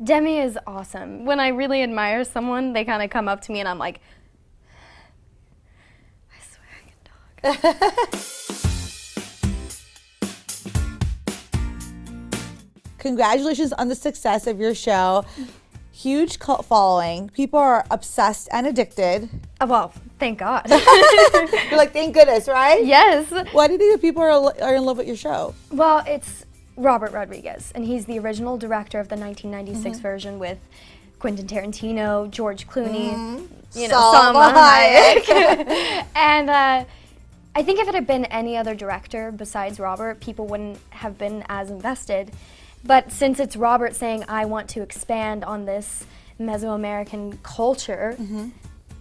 Demi is awesome. When I really admire someone, they kind of come up to me and I'm like, I swear I can talk. Congratulations on the success of your show. Huge cult following. People are obsessed and addicted. Oh, well, thank God. You're like, thank goodness, right? Yes. Why do you think that people are in love with your show? Well, it's Robert Rodriguez, and he's the original director of the 1996 version with Quentin Tarantino, George Clooney, Salma Hayek. And I think if it had been any other director besides Robert, people wouldn't have been as invested. But since it's Robert saying, I want to expand on this Mesoamerican culture,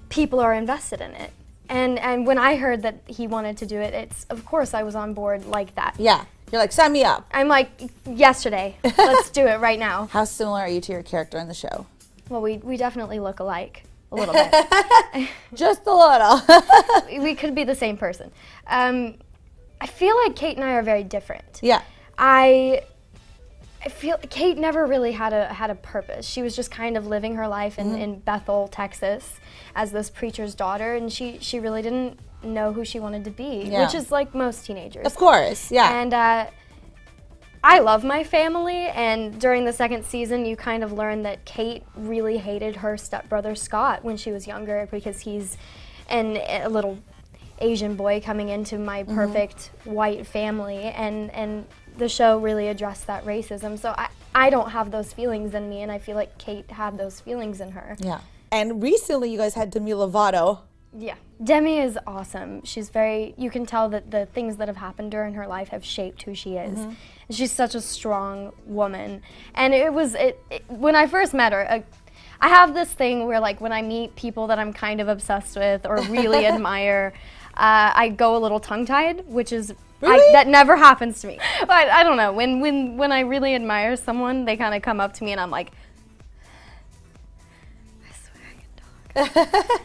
people are invested in it. And when I heard that he wanted to do it, of course I was on board like that. Yeah. You're like, sign me up. I'm like, yesterday, let's do it right now. How similar are you to your character in the show? Well, we definitely look alike, a little bit. Just a little. We could be the same person. I feel like Kate and I are very different. Yeah. I feel Kate never really had a purpose. She was just kind of living her life in Bethel, Texas, as this preacher's daughter, and she really didn't know who she wanted to be, which is like most teenagers. Of course, yeah. And I love my family, and during the second season, you kind of learn that Kate really hated her stepbrother Scott when she was younger because he's a little Asian boy coming into my perfect white family, and the show really addressed that racism. So I don't have those feelings in me, and I feel like Kate had those feelings in her. Yeah. And recently, you guys had Demi Lovato. Yeah. Demi is awesome. She's you can tell that the things that have happened during her life have shaped who she is. And she's such a strong woman. And when I first met her, I have this thing where like when I meet people that I'm kind of obsessed with or really admire, I go a little tongue-tied, which is Really? that never happens to me. But I don't know. When I really admire someone, they kind of come up to me and I'm like, I swear I can talk.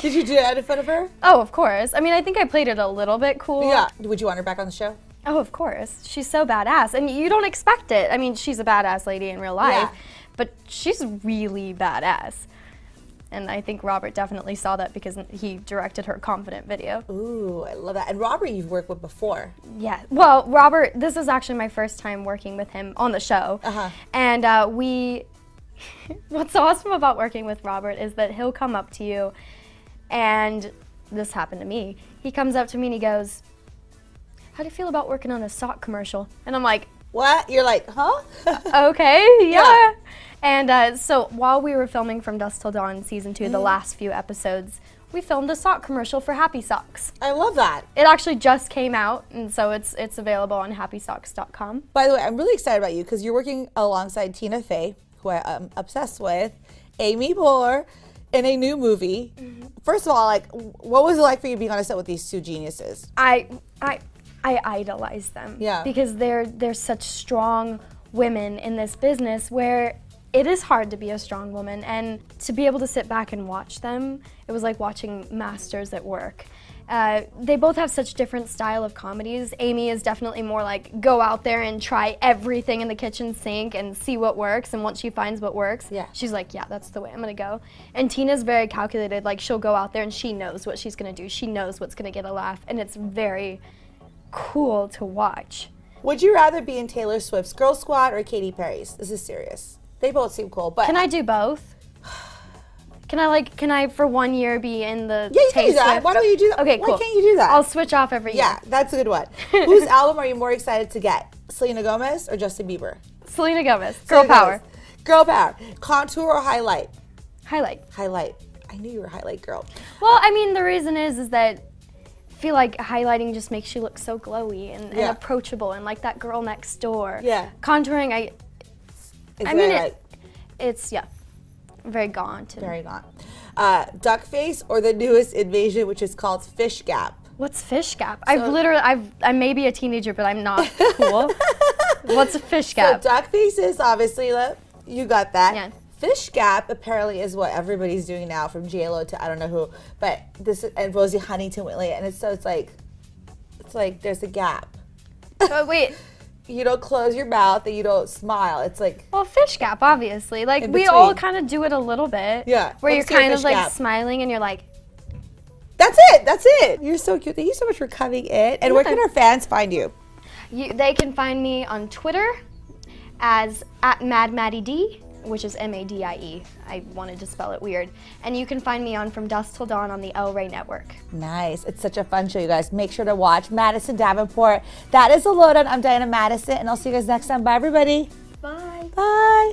Did you do that in front of her? Oh, of course. I mean, I think I played it a little bit cool. Yeah. Would you want her back on the show? Oh, of course. She's so badass. And you don't expect it. I mean, she's a badass lady in real life, but she's really badass. And I think Robert definitely saw that because he directed her Confident video. Ooh, I love that. And Robert you've worked with before. Yeah. Well, Robert, this is actually my first time working with him on the show. And what's awesome about working with Robert is that he'll come up to you, and this happened to me. He comes up to me and he goes, how do you feel about working on a sock commercial? And I'm like, what? You're like, huh? Okay, yeah. And so while we were filming From Dusk Till Dawn season 2, the last few episodes, we filmed a sock commercial for Happy Socks. I love that. It actually just came out, and so it's available on happysocks.com. By the way, I'm really excited about you because you're working alongside Tina Fey, who I'm obsessed with, Amy Poehler, in a new movie. First of all, like, what was it like for you being on a set with these two geniuses? I idolize them. Yeah. Because they're such strong women in this business where it is hard to be a strong woman, and to be able to sit back and watch them, it was like watching masters at work. They both have such different style of comedies. Amy is definitely more like go out there and try everything in the kitchen sink and see what works, and once she finds what works, she's like, yeah, that's the way I'm gonna go. And Tina's very calculated, like she'll go out there and she knows what she's gonna do. She knows what's gonna get a laugh, and it's very cool to watch. Would you rather be in Taylor Swift's Girl Squad or Katy Perry's? This is serious. They both seem cool, but... Can I do both? Can I for 1 year be in the Yeah, you can do that. Swift? Why don't you do that? Okay, cool. Why can't you do that? I'll switch off every year. Yeah, that's a good one. Whose album are you more excited to get? Selena Gomez or Justin Bieber? Selena Gomez. Girl Selena power. Gomez. Girl power. Contour or highlight? Highlight. Highlight. I knew you were a highlight girl. Well, I mean, the reason is that I feel like highlighting just makes you look so glowy and approachable and like that girl next door. Yeah. Contouring, it's very gaunt. Very gaunt. Duck face or the newest invasion, which is called Fish Gap? What's Fish Gap? I may be a teenager, but I'm not cool. What's a Fish Gap? So duck face is obviously, you got that. Yeah. Fish Gap apparently is what everybody's doing now, from J-Lo to I don't know who, but and Rosie Huntington went late, and it's like there's a gap. Oh, wait, you don't close your mouth and you don't smile. It's like, well, fish gap, obviously. Like, in we all between. kind of do it a little bit. Yeah, Where you're let's do a kind of fish like gap. smiling and you're like, that's it. You're so cute. Thank you so much for coming in. And where can our fans find you? they can find me on Twitter as @MadMaddieD, which is MADIE. I wanted to spell it weird. And you can find me on From Dusk Till Dawn on the El Rey Network. Nice. It's such a fun show, you guys. Make sure to watch Madison Davenport. That is the Lowdown. I'm Diana Madison, and I'll see you guys next time. Bye, everybody. Bye. Bye.